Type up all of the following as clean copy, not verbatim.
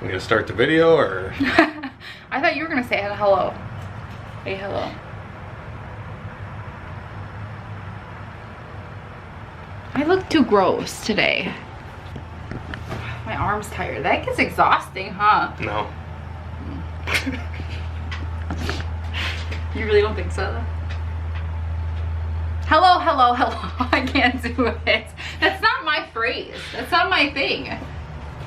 We gonna start the video or? I thought you were gonna say hello. Hey, hello. I look too gross today. My arm's tired. That gets exhausting, huh? No. You really don't think so? Hello, hello, hello. I can't do it. That's not my phrase. That's not my thing.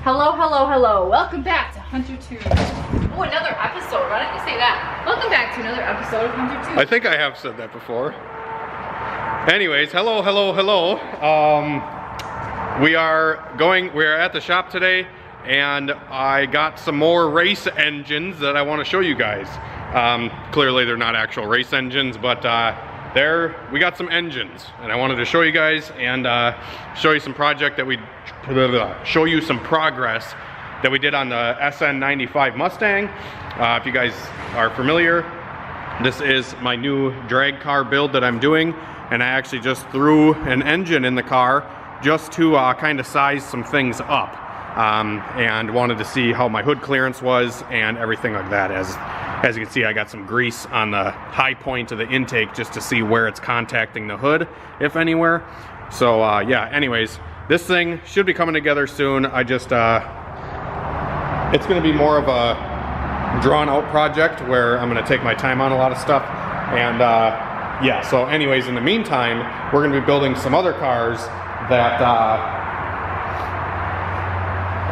Hello, hello, hello. Welcome back to Hunter Tunes. Oh, another episode. Why don't you say that? Welcome back to another episode of Hunter Tunes. I think I have said that before. Anyways, hello, hello, hello. We are at the shop today, and I got some more race engines that I want to show you guys. Clearly they're not actual race engines, but we got some engines, and I wanted to show you guys and show you some progress that we did on the SN95 Mustang. If you guys are familiar, this is my new drag car build that I'm doing, and I actually just threw an engine in the car just to kind of size some things up, and wanted to see how my hood clearance was and everything like that. As you can see, I got some grease on the high point of the intake just to see where it's contacting the hood, if anywhere. So yeah, anyways, this thing should be coming together soon. I just, it's gonna be more of a drawn out project where I'm gonna take my time on a lot of stuff. And yeah, so anyways, in the meantime, we're gonna be building some other cars that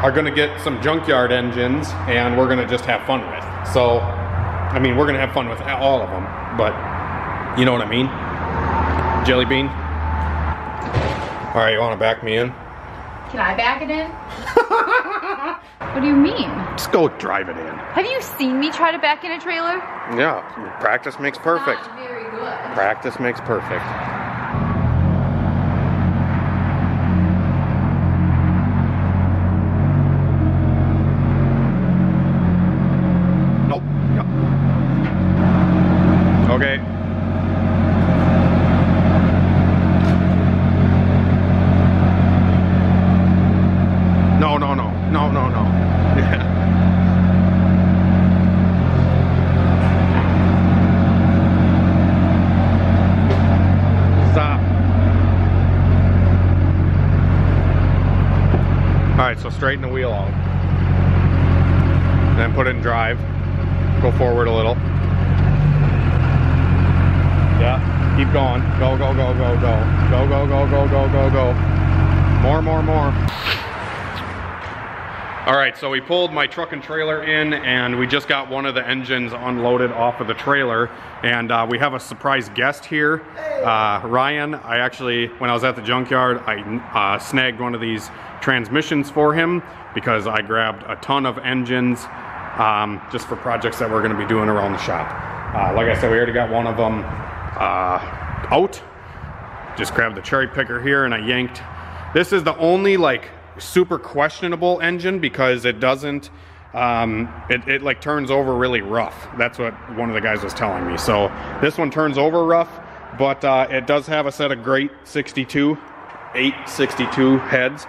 are gonna get some junkyard engines, and we're gonna just have fun with. So, I mean, we're gonna have fun with all of them, but you know what I mean? Jelly bean? All right, you wanna back me in? Can I back it in? What do you mean? Just go drive it in. Have you seen me try to back in a trailer? Yeah, practice makes perfect. Not very good. Practice makes perfect. Nope. Yep. Okay. No, no, no. No, no, no. Yeah. Stop. Alright, so straighten the wheel out. Then put it in drive. Go forward a little. Yeah, keep going. Go, go, go, go, go. Go, go, go, go, go, go, go. More, more, more. Alright, so we pulled my truck and trailer in, and we just got one of the engines unloaded off of the trailer, and we have a surprise guest here, Ryan. I actually, when I was at the junkyard, I snagged one of these transmissions for him because I grabbed a ton of engines just for projects that we're going to be doing around the shop. Like I said, we already got one of them out. Just grabbed the cherry picker here and I yanked. This is the only like super questionable engine because it doesn't it like turns over really rough. That's what one of the guys was telling me. So this one turns over rough, but it does have a set of great 862 heads.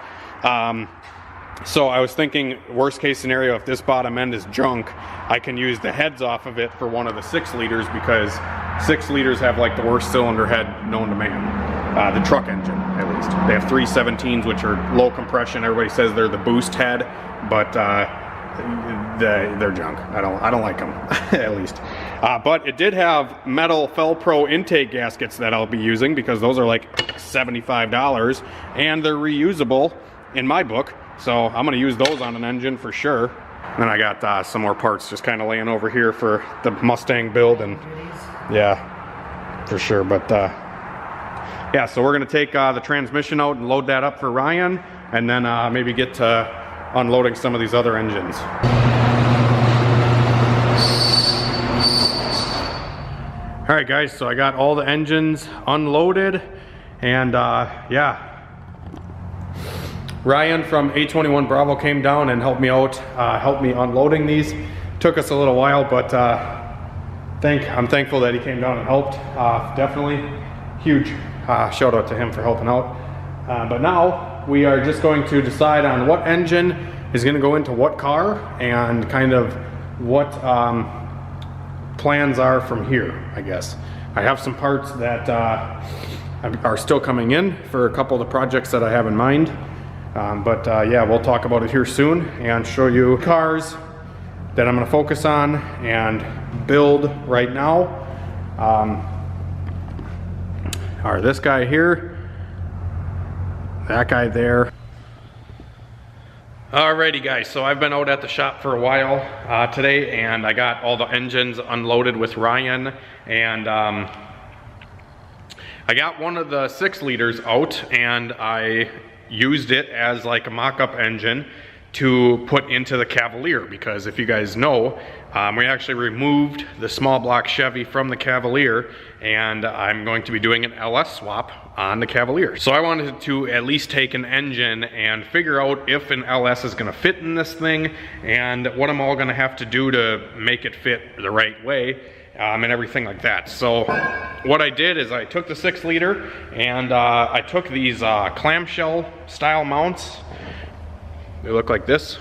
So I was thinking, worst case scenario, if this bottom end is junk, I can use the heads off of it for one of the 6 liters, because 6 liters have like the worst cylinder head known to man. The truck engine, at least. They have 317s, which are low compression. Everybody says they're the boost head, but they're junk. I don't like them, at least. But it did have metal Felpro intake gaskets that I'll be using, because those are like $75, and they're reusable in my book. So I'm gonna use those on an engine for sure. Then I got some more parts just kind of laying over here for the Mustang build, and yeah, for sure. But yeah, so we're gonna take the transmission out and load that up for Ryan, and then maybe get to unloading some of these other engines. All right, guys, so I got all the engines unloaded, and yeah. Ryan from 821 Bravo came down and helped me out, helped me unloading these. Took us a little while, but I'm thankful that he came down and helped. Definitely huge shout out to him for helping out. But now we are just going to decide on what engine is going to go into what car and kind of what plans are from here, I guess. I have some parts that are still coming in for a couple of the projects that I have in mind. Yeah, we'll talk about it here soon and show you cars that I'm going to focus on and build right now. Are this guy here, that guy there. Alrighty guys, so I've been out at the shop for a while today, and I got all the engines unloaded with Ryan, and I got one of the 6 liters out and I used it as like a mock-up engine to put into the Cavalier, because if you guys know, we actually removed the small block Chevy from the Cavalier, and I'm going to be doing an LS swap on the Cavalier. So I wanted to at least take an engine and figure out if an LS is going to fit in this thing and what I'm all going to have to do to make it fit the right way, and everything like that. So what I did is I took the 6 liter and I took these clamshell style mounts. They look like this.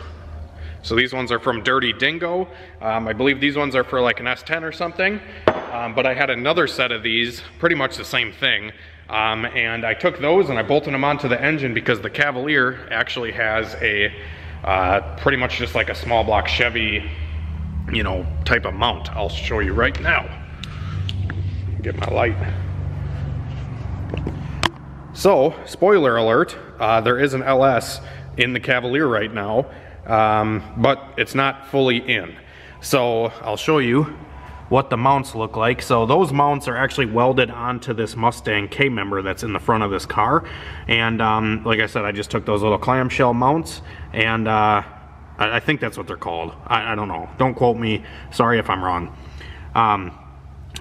So these ones are from Dirty Dingo. I believe these ones are for like an S10 or something. But I had another set of these, pretty much the same thing. And I took those and I bolted them onto the engine because the Cavalier actually has a pretty much just like a small block Chevy, you know, type of mount. I'll show you right now. Get my light. So, spoiler alert, there is an LS in the Cavalier right now, but it's not fully in. So I'll show you what the mounts look like. So those mounts are actually welded onto this Mustang K-member that's in the front of this car. And like I said, I just took those little clamshell mounts, and I think that's what they're called. I don't know. Don't quote me. Sorry if I'm wrong.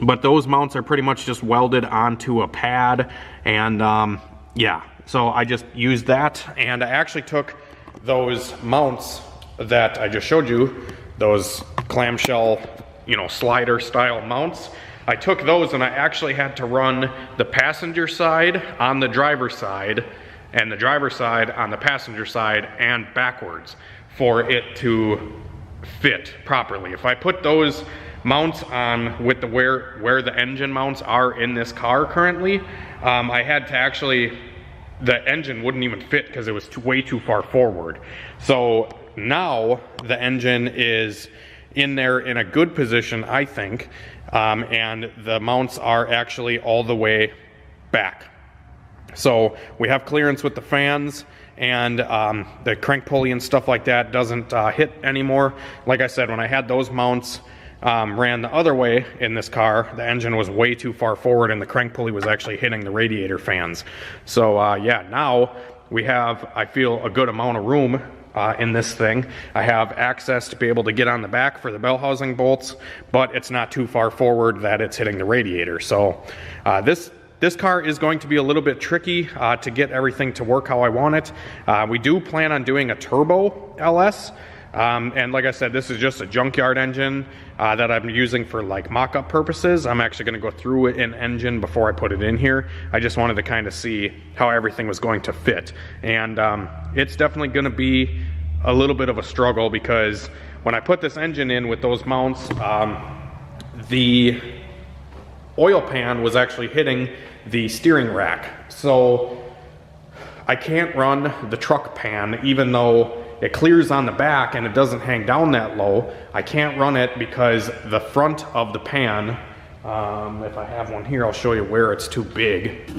But those mounts are pretty much just welded onto a pad, and yeah. So I just used that, and I actually took those mounts that I just showed you, those clamshell, you know, slider style mounts. I took those and I actually had to run the passenger side on the driver's side and the driver's side on the passenger side and backwards for it to fit properly. If I put those mounts on with the where the engine mounts are in this car currently, I had to actually, the engine wouldn't even fit because it was way too far forward. So now the engine is in there in a good position, I think, and the mounts are actually all the way back. So we have clearance with the fans, and the crank pulley and stuff like that doesn't hit anymore. Like I said, when I had those mounts ran the other way in this car, the engine was way too far forward and the crank pulley was actually hitting the radiator fans. So yeah, now we have, I feel, a good amount of room in this thing. I have access to be able to get on the back for the bell housing bolts, but it's not too far forward that it's hitting the radiator. So this car is going to be a little bit tricky to get everything to work how I want it. We do plan on doing a turbo LS. And like I said, this is just a junkyard engine that I'm using for like mock-up purposes. I'm actually going to go through an engine before I put it in here. I just wanted to kind of see how everything was going to fit. And it's definitely going to be a little bit of a struggle, because when I put this engine in with those mounts, the oil pan was actually hitting the steering rack. So I can't run the truck pan, even though it clears on the back and it doesn't hang down that low. I can't run it because the front of the pan, if I have one here, I'll show you where it's too big.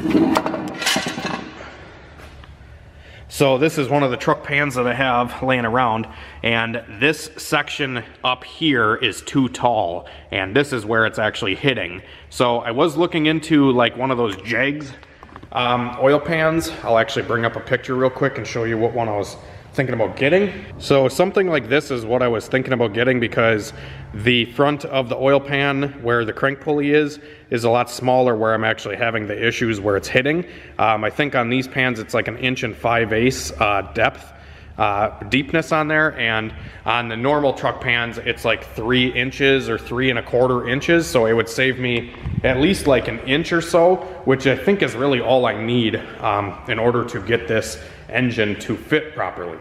So this is one of the truck pans that I have laying around, and this section up here is too tall, and this is where it's actually hitting. So I was looking into like one of those Jags oil pans. I'll actually bring up a picture real quick and show you what one I was thinking about getting. So something like this is what I was thinking about getting, because the front of the oil pan where the crank pulley is a lot smaller, where I'm actually having the issues where it's hitting. I think on these pans it's like 1 5/8" depth deepness on there, and on the normal truck pans it's like 3 inches or 3 1/4 inches. So it would save me at least like 1 inch or so, which I think is really all I need in order to get this engine to fit properly.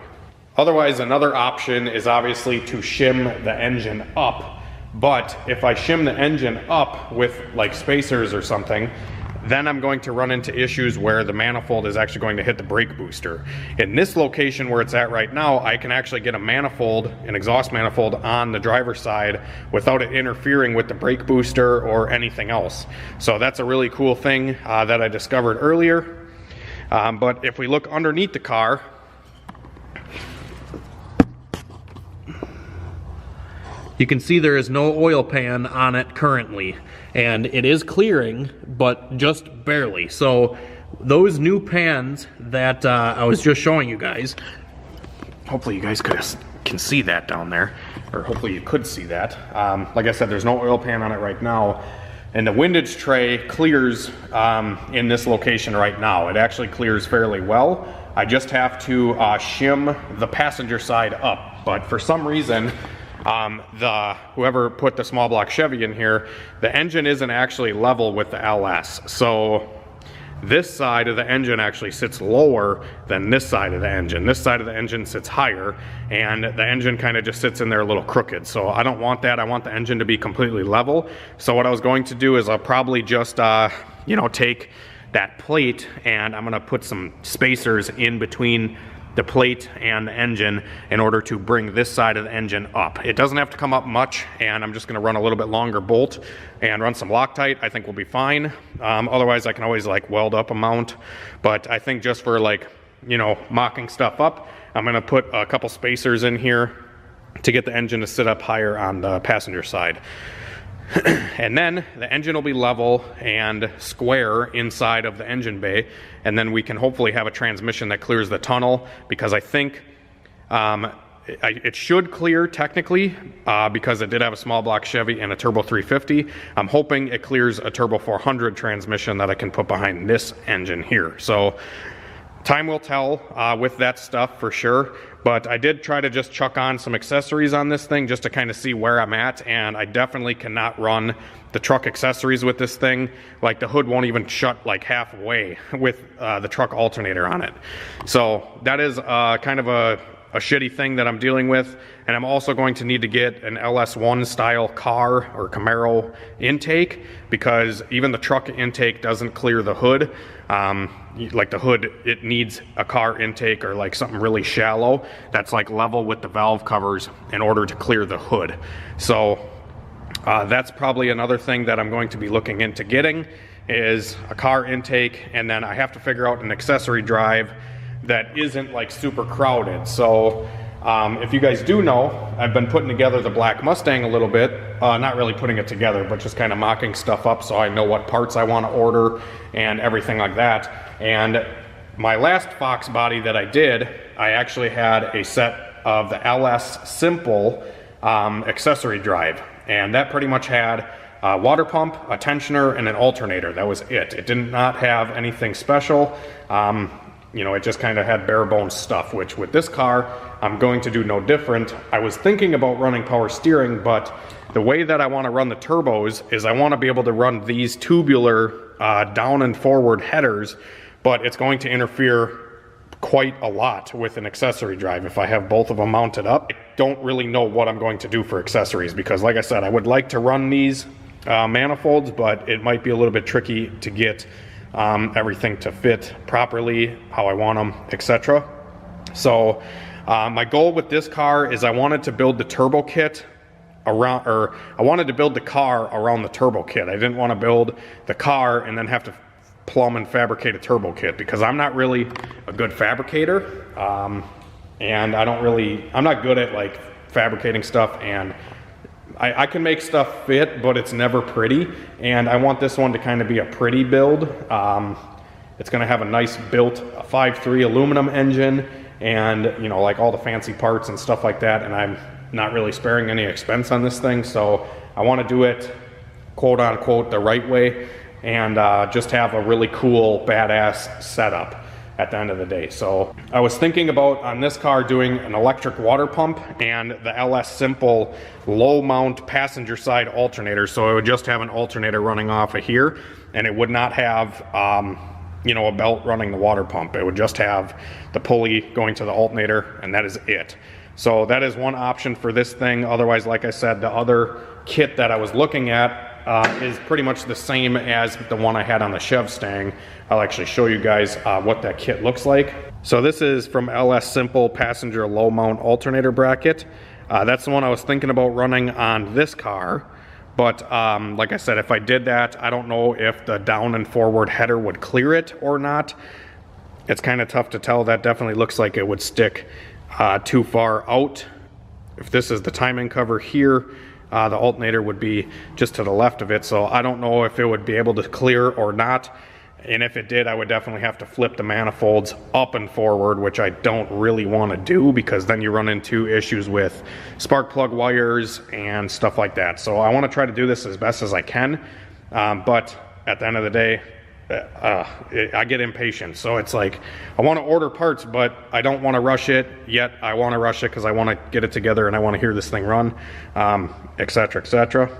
Otherwise, another option is obviously to shim the engine up. But if I shim the engine up with like spacers or something, then I'm going to run into issues where the manifold is actually going to hit the brake booster. In this location where it's at right now, I can actually get a manifold, an exhaust manifold on the driver's side without it interfering with the brake booster or anything else. So that's a really cool thing that I discovered earlier. But if we look underneath the car, you can see there is no oil pan on it currently, and it is clearing, but just barely. So those new pans that I was just showing you guys, hopefully you guys can see that down there, or hopefully you could see that. Like I said, there's no oil pan on it right now, and the windage tray clears in this location right now. It actually clears fairly well. I just have to shim the passenger side up, but for some reason, whoever put the small block Chevy in here, the engine isn't actually level with the LS. So this side of the engine actually sits lower than this side of the engine. This side of the engine sits higher, and the engine kind of just sits in there a little crooked. So I don't want that. I want the engine to be completely level. So what I was going to do is I'll probably just, you know, take that plate and I'm gonna put some spacers in between the plate and the engine in order to bring this side of the engine up. It doesn't have to come up much, and I'm just going to run a little bit longer bolt and run some Loctite. I think we'll be fine. Otherwise I can always like weld up a mount, but I think just for like, you know, mocking stuff up, I'm going to put a couple spacers in here to get the engine to sit up higher on the passenger side. And then the engine will be level and square inside of the engine bay, and then we can hopefully have a transmission that clears the tunnel, because I think it should clear technically because it did have a small block Chevy and a turbo 350. I'm hoping it clears a turbo 400 transmission that I can put behind this engine here. So time will tell with that stuff for sure. But I did try to just chuck on some accessories on this thing just to kind of see where I'm at, and I definitely cannot run the truck accessories with this thing. Like the hood won't even shut like halfway with the truck alternator on it. So that is kind of a shitty thing that I'm dealing with. And I'm also going to need to get an LS1 style car or Camaro intake, because even the truck intake doesn't clear the hood. Like the hood, it needs a car intake or like something really shallow that's like level with the valve covers in order to clear the hood. So that's probably another thing that I'm going to be looking into getting, is a car intake, and then I have to figure out an accessory drive that isn't like super crowded. So if you guys do know, I've been putting together the black Mustang a little bit, not really putting it together, but just kind of mocking stuff up so I know what parts I want to order and everything like that. And my last Fox body that I did, I actually had a set of the LS Simple accessory drive, and that pretty much had a water pump, a tensioner, and an alternator. That was it. It did not have anything special. You know, it just kind of had bare bones stuff, which with this car, I'm going to do no different. I was thinking about running power steering, but the way that I want to run the turbos is I want to be able to run these tubular down and forward headers, but it's going to interfere quite a lot with an accessory drive if I have both of them mounted up. I don't really know what I'm going to do for accessories, because like I said, I would like to run these manifolds, but it might be a little bit tricky to get everything to fit properly, how I want them, etc. So my goal with this car is I wanted to build the turbo kit around, or I wanted to build the car around the turbo kit. I didn't want to build the car and then have to plumb and fabricate a turbo kit, because I'm not really a good fabricator, and I'm not good at like fabricating stuff, and I can make stuff fit, but it's never pretty, and I want this one to kind of be a pretty build. It's going to have a nice built 5.3 aluminum engine, and you know, like all the fancy parts and stuff like that, and I'm not really sparing any expense on this thing, so I want to do it quote unquote the right way, and just have a really cool badass setup at the end of the day. So I was thinking about on this car doing an electric water pump and the LS Simple low mount passenger side alternator, so it would just have an alternator running off of here, and it would not have you know, a belt running the water pump. It would just have the pulley going to the alternator, and that is it. So that is one option for this thing. Otherwise, like I said, the other kit that I was looking at is pretty much the same as the one I had on the Chev Stang. I'll actually show you guys what that kit looks like. So this is from LS Simple Passenger Low Mount Alternator Bracket. That's the one I was thinking about running on this car. But like I said, if I did that, I don't know if the down and forward header would clear it or not. It's kind of tough to tell. That definitely looks like it would stick too far out. If this is the timing cover here, the alternator would be just to the left of it. So I don't know if it would be able to clear or not. And if it did, I would definitely have to flip the manifolds up and forward, which I don't really want to do because then you run into issues with spark plug wires and stuff like that. So I want to try to do this as best as I can. But at the end of the day, I get impatient. So it's like, I want to order parts, but I don't want to rush it, yet I want to rush it because I want to get it together and I want to hear this thing run, etc., etc.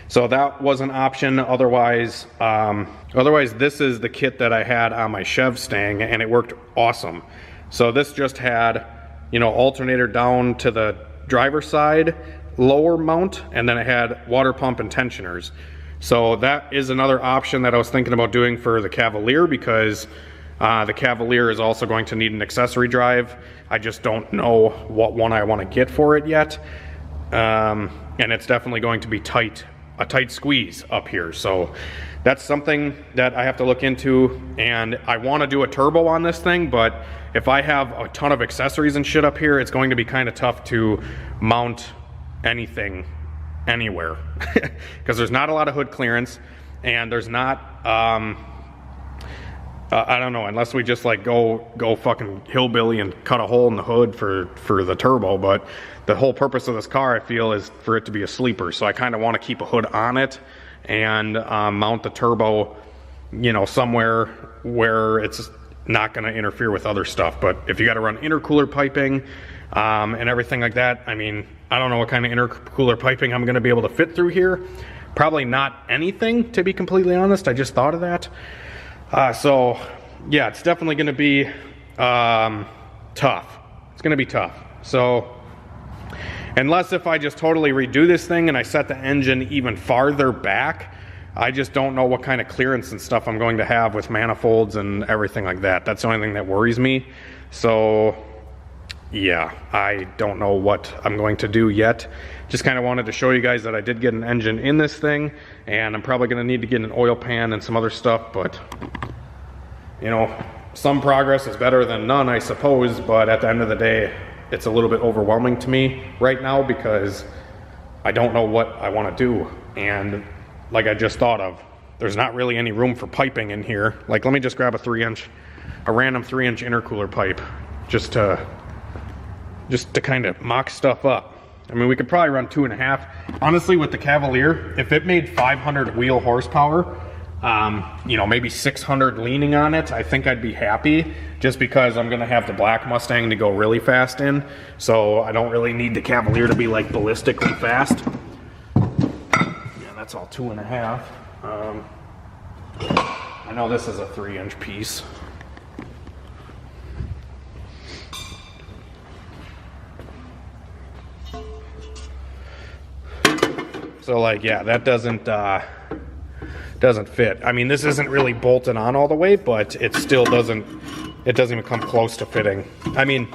So that was an option. Otherwise, this is the kit that I had on my Chev Stang, and it worked awesome. So this just had, you know, alternator down to the driver's side, lower mount, and then it had water pump and tensioners. So that is another option that I was thinking about doing for the Cavalier, because the Cavalier is also going to need an accessory drive. I just don't know what one I want to get for it yet. And it's definitely going to be a tight squeeze up here. So that's something that I have to look into, and I want to do a turbo on this thing, but if I have a ton of accessories and shit up here, it's going to be kind of tough to mount anything anywhere because there's not a lot of hood clearance, and there's not I don't know, unless we just like go fucking hillbilly and cut a hole in the hood for the turbo. But the whole purpose of this car, I feel, is for it to be a sleeper. So I kind of want to keep a hood on it and mount the turbo, you know, somewhere where it's not going to interfere with other stuff. But if you got to run intercooler piping and everything like that, I mean, I don't know what kind of intercooler piping I'm going to be able to fit through here. Probably not anything, to be completely honest. I just thought of that. So yeah, it's definitely going to be tough. It's going to be tough. So unless if I just totally redo this thing and I set the engine even farther back, I just don't know what kind of clearance and stuff I'm going to have with manifolds and everything like that. That's the only thing that worries me. So yeah, I don't know what I'm going to do yet. Just kind of wanted to show you guys that I did get an engine in this thing, and I'm probably going to need to get an oil pan and some other stuff, but you know, some progress is better than none, I suppose. But at the end of the day, it's a little bit overwhelming to me right now because I don't know what I want to do. And like I just thought of, there's not really any room for piping in here. Like, let me just grab a random 3-inch intercooler pipe just to kind of mock stuff up. I mean, we could probably run 2.5. Honestly, with the Cavalier, if it made 500 wheel horsepower, you know, maybe 600 leaning on it, I think I'd be happy, just because I'm gonna have the black Mustang to go really fast in. So I don't really need the Cavalier to be like ballistically fast. Yeah, that's all 2.5. I know this is a 3-inch piece. So like, yeah, that doesn't fit. I mean, this isn't really bolted on all the way, but it still doesn't even come close to fitting. I mean,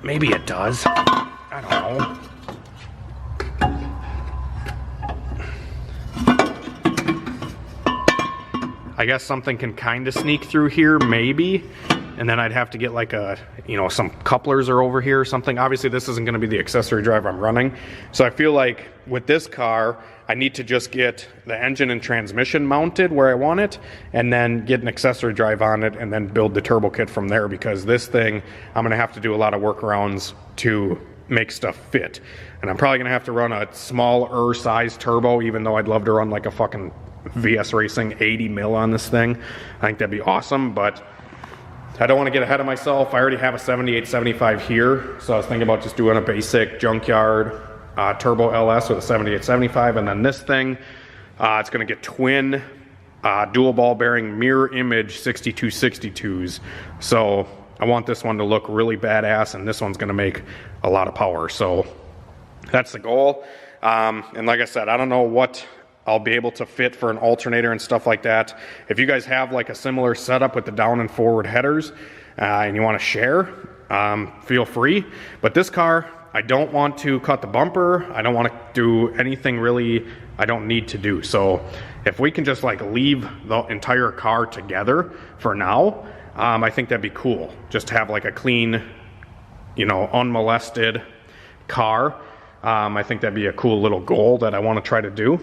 maybe it does. I don't know. I guess something can kind of sneak through here, maybe. And then I'd have to get like some couplers are over here or something. Obviously this isn't gonna be the accessory drive I'm running. So I feel like with this car, I need to just get the engine and transmission mounted where I want it, and then get an accessory drive on it, and then build the turbo kit from there, because this thing, I'm gonna have to do a lot of workarounds to make stuff fit. And I'm probably gonna have to run a smaller size turbo, even though I'd love to run like a fucking vsracing 80 mil on this thing. I think that'd be awesome, but I don't want to get ahead of myself. I already have a 7875 here, so I was thinking about just doing a basic junkyard turbo LS with a 7875, and then this thing, it's going to get twin dual ball bearing mirror image 6262s. So I want this one to look really badass, and this one's gonna make a lot of power. So that's the goal. And like I said, I don't know what I'll be able to fit for an alternator and stuff like that. If you guys have like a similar setup with the down and forward headers and you want to share, feel free. But this car, I don't want to cut the bumper. I don't want to do anything really I don't need to do. So if we can just like leave the entire car together for now, I think that'd be cool. Just have like a clean, you know, unmolested car. I think that'd be a cool little goal that I want to try to do.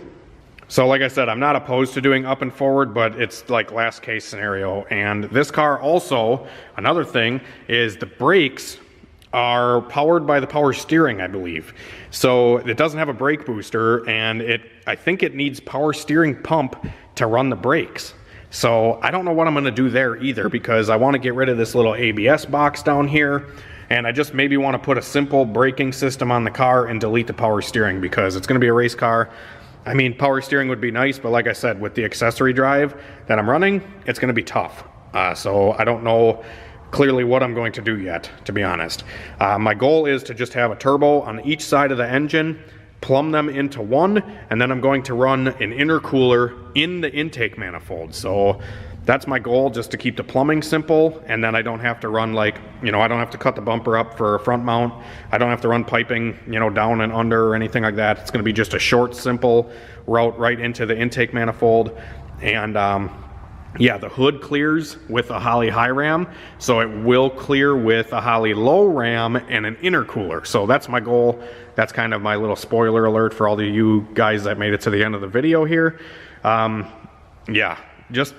So like I said, I'm not opposed to doing up and forward, but it's like last case scenario. And this car also, another thing, is the brakes are powered by the power steering, I believe. So it doesn't have a brake booster, and I think it needs power steering pump to run the brakes. So I don't know what I'm gonna do there either, because I wanna get rid of this little ABS box down here, and I just maybe wanna put a simple braking system on the car and delete the power steering, because it's gonna be a race car. I mean, power steering would be nice, but like I said, with the accessory drive that I'm running, it's gonna be tough. So I don't know clearly what I'm going to do yet, to be honest. My goal is to just have a turbo on each side of the engine, plumb them into one, and then I'm going to run an intercooler in the intake manifold. So that's my goal, just to keep the plumbing simple, and then I don't have to run like, you know, I don't have to cut the bumper up for a front mount. I don't have to run piping, you know, down and under or anything like that. It's gonna be just a short, simple route right into the intake manifold. And yeah, the hood clears with a Holley high ram, so it will clear with a Holley low ram and an intercooler. So that's my goal. That's kind of my little spoiler alert for all of you guys that made it to the end of the video here. Yeah, just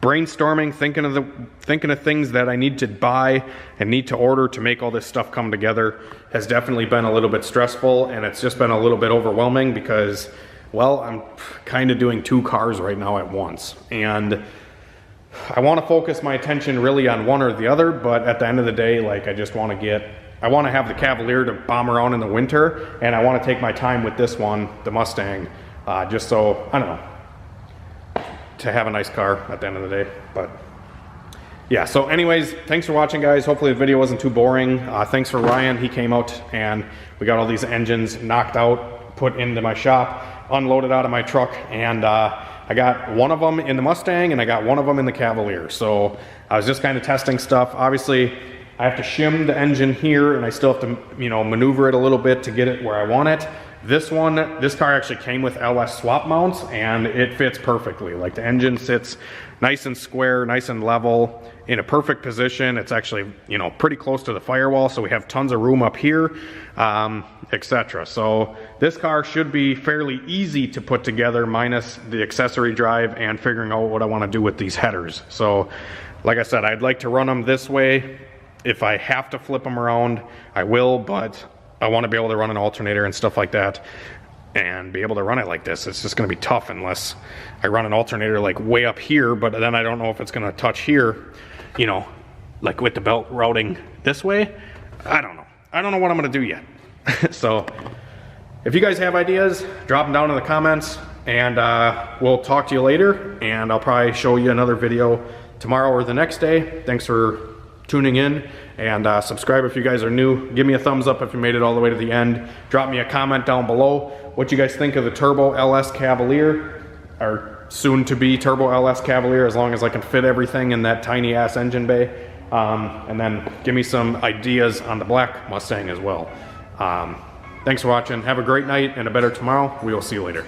brainstorming, thinking of things that I need to buy and need to order to make all this stuff come together has definitely been a little bit stressful, and it's just been a little bit overwhelming because, well, I'm kind of doing two cars right now at once, and I want to focus my attention really on one or the other, but at the end of the day, like, I just want to have the Cavalier to bomb around in the winter, and I want to take my time with this one, the Mustang, just so, I don't know, to have a nice car at the end of the day. But yeah, so anyways, thanks for watching, guys. Hopefully the video wasn't too boring. Thanks for Ryan. He came out and we got all these engines knocked out, put into my shop, unloaded out of my truck, and I got one of them in the Mustang and I got one of them in the Cavalier. So I was just kind of testing stuff. Obviously I have to shim the engine here, and I still have to, you know, maneuver it a little bit to get it where I want it. This car actually came with LS swap mounts, and it fits perfectly. Like, the engine sits nice and square, nice and level, in a perfect position. It's actually, you know, pretty close to the firewall, so we have tons of room up here, etc. So this car should be fairly easy to put together, minus the accessory drive and figuring out what I want to do with these headers. So like I said, I'd like to run them this way. If I have to flip them around, I will, but I want to be able to run an alternator and stuff like that and be able to run it like this. It's just going to be tough unless I run an alternator like way up here, but then I don't know if it's going to touch here, you know, like with the belt routing this way. I don't know. I don't know what I'm going to do yet. So if you guys have ideas, drop them down in the comments, and we'll talk to you later, and I'll probably show you another video tomorrow or the next day. Thanks for tuning in, and subscribe if you guys are new. Give me a thumbs up if you made it all the way to the end. Drop me a comment down below what you guys think of the Turbo LS Cavalier, or soon to be Turbo LS Cavalier, as long as I can fit everything in that tiny ass engine bay. And then give me some ideas on the black Mustang as well. Thanks for watching. Have a great night and a better tomorrow. We will see you later.